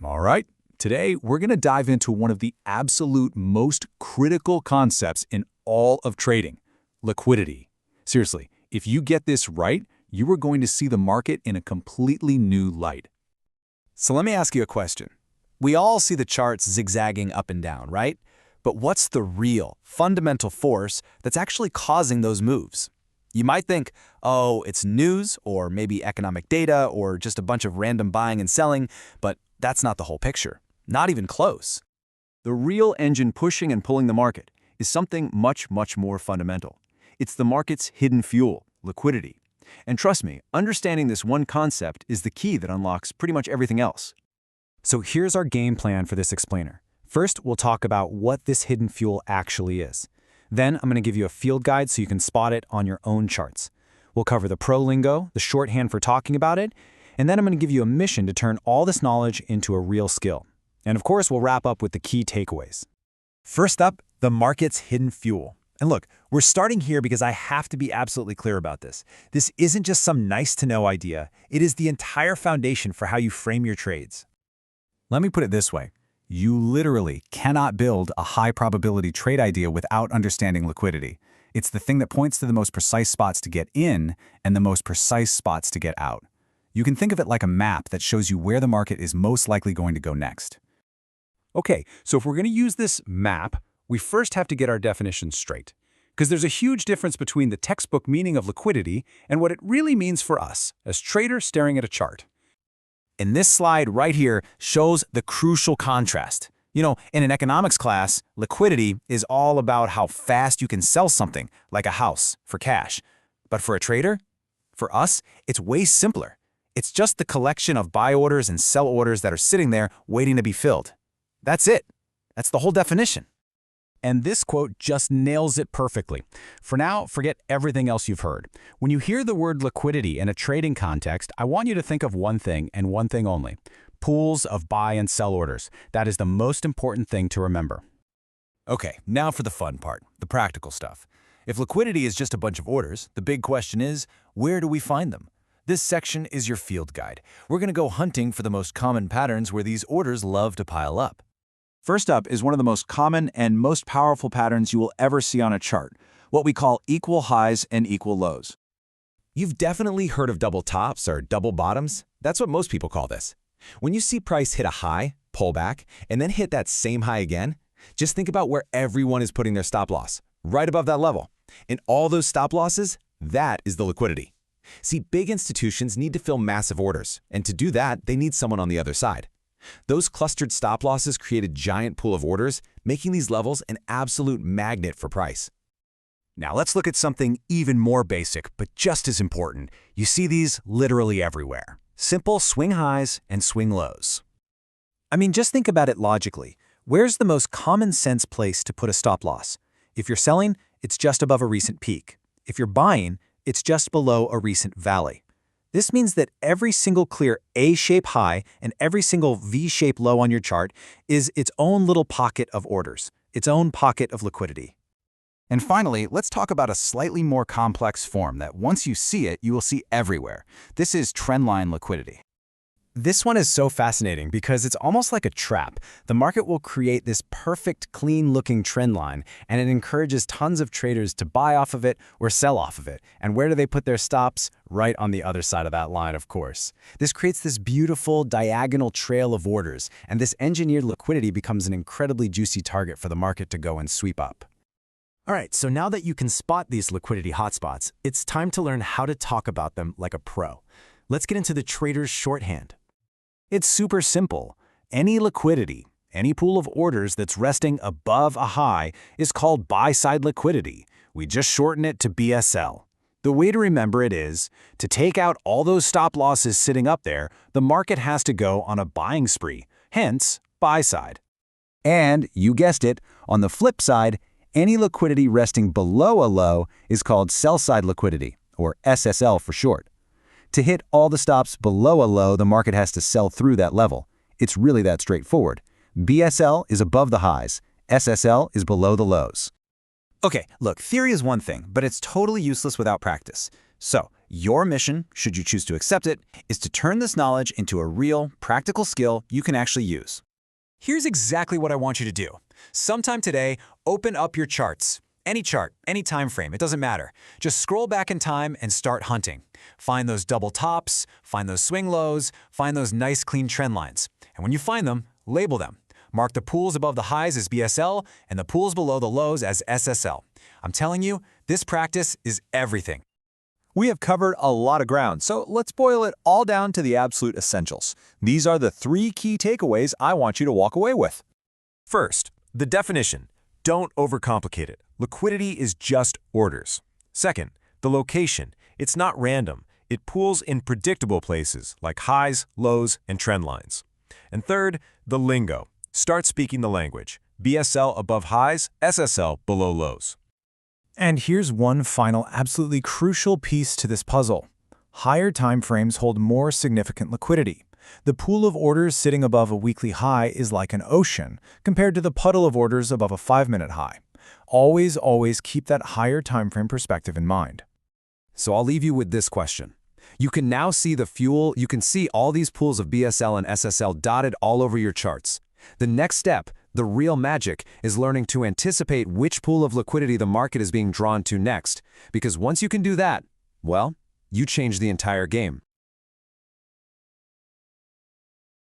All right, today we're going to dive into one of the absolute most critical concepts in all of trading, liquidity. Seriously, if you get this right, you are going to see the market in a completely new light. So let me ask you a question. We all see the charts zigzagging up and down, right? But what's the real, fundamental force that's actually causing those moves? You might think, oh, it's news, or maybe economic data, or just a bunch of random buying and selling, but that's not the whole picture. Not even close. The real engine pushing and pulling the market is something much, much more fundamental. It's the market's hidden fuel, liquidity. And trust me, understanding this one concept is the key that unlocks pretty much everything else. So here's our game plan for this explainer. First, we'll talk about what this hidden fuel actually is. Then I'm going to give you a field guide so you can spot it on your own charts. We'll cover the pro lingo, the shorthand for talking about it, and then I'm going to give you a mission to turn all this knowledge into a real skill. And of course, we'll wrap up with the key takeaways. First up, the market's hidden fuel. And look, we're starting here because I have to be absolutely clear about this. This isn't just some nice-to-know idea. It is the entire foundation for how you frame your trades. Let me put it this way. You literally cannot build a high-probability trade idea without understanding liquidity. It's the thing that points to the most precise spots to get in and the most precise spots to get out. You can think of it like a map that shows you where the market is most likely going to go next. Okay, so if we're going to use this map, we first have to get our definition straight. Because there's a huge difference between the textbook meaning of liquidity and what it really means for us, as traders staring at a chart. And this slide right here shows the crucial contrast. You know, in an economics class, liquidity is all about how fast you can sell something, like a house, for cash. But for a trader, for us, it's way simpler. It's just the collection of buy orders and sell orders that are sitting there waiting to be filled. That's it. That's the whole definition. And this quote just nails it perfectly. For now, forget everything else you've heard. When you hear the word liquidity in a trading context, I want you to think of one thing and one thing only: pools of buy and sell orders. That is the most important thing to remember. Okay, now for the fun part, the practical stuff. If liquidity is just a bunch of orders, the big question is, where do we find them? This section is your field guide. We're going to go hunting for the most common patterns where these orders love to pile up. First up is one of the most common and most powerful patterns you will ever see on a chart, what we call equal highs and equal lows. You've definitely heard of double tops or double bottoms. That's what most people call this. When you see price hit a high, pull back, and then hit that same high again, just think about where everyone is putting their stop loss, right above that level. And all those stop losses, that is the liquidity. See, big institutions need to fill massive orders, and to do that, they need someone on the other side. Those clustered stop losses create a giant pool of orders, making these levels an absolute magnet for price. Now let's look at something even more basic, but just as important. You see these literally everywhere. Simple swing highs and swing lows. I mean, just think about it logically. Where's the most common sense place to put a stop loss? If you're selling, it's just above a recent peak. If you're buying, it's just below a recent valley. This means that every single clear A-shape high and every single V-shape low on your chart is its own little pocket of orders, its own pocket of liquidity. And finally, let's talk about a slightly more complex form that once you see it, you will see everywhere. This is trendline liquidity. This one is so fascinating because it's almost like a trap. The market will create this perfect, clean-looking trend line, and it encourages tons of traders to buy off of it or sell off of it. And where do they put their stops? Right on the other side of that line, of course. This creates this beautiful diagonal trail of orders, and this engineered liquidity becomes an incredibly juicy target for the market to go and sweep up. All right, so now that you can spot these liquidity hotspots, it's time to learn how to talk about them like a pro. Let's get into the trader's shorthand. It's super simple. Any liquidity, any pool of orders that's resting above a high is called buy-side liquidity. We just shorten it to BSL. The way to remember it is, to take out all those stop losses sitting up there, the market has to go on a buying spree, hence buy-side. And, you guessed it, on the flip side, any liquidity resting below a low is called sell-side liquidity, or SSL for short. To hit all the stops below a low, the market has to sell through that level. It's really that straightforward. BSL is above the highs. SSL is below the lows. Okay, look, theory is one thing, but it's totally useless without practice. So, Your mission, should you choose to accept it, is to turn this knowledge into a real, practical skill you can actually use. Here's exactly what I want you to do. Sometime today, open up your charts. Any chart, any time frame, it doesn't matter. Just scroll back in time and start hunting. Find those double tops, find those swing lows, find those nice clean trend lines. And when you find them, label them. Mark the pools above the highs as BSL and the pools below the lows as SSL. I'm telling you, this practice is everything. We have covered a lot of ground, so let's boil it all down to the absolute essentials. These are the 3 key takeaways I want you to walk away with. First, the definition. Don't overcomplicate it. Liquidity is just orders. Second, the location. It's not random. It pools in predictable places like highs, lows, and trend lines. And third, the lingo. Start speaking the language. BSL above highs, SSL below lows. And here's one final absolutely crucial piece to this puzzle. Higher time frames hold more significant liquidity. The pool of orders sitting above a weekly high is like an ocean compared to the puddle of orders above a 5-minute high. Always keep that higher time frame perspective in mind. So I'll leave you with this question. You can now see the fuel, you can see all these pools of BSL and SSL dotted all over your charts. The next step, the real magic, is learning to anticipate which pool of liquidity the market is being drawn to next. Because once you can do that, well, you change the entire game.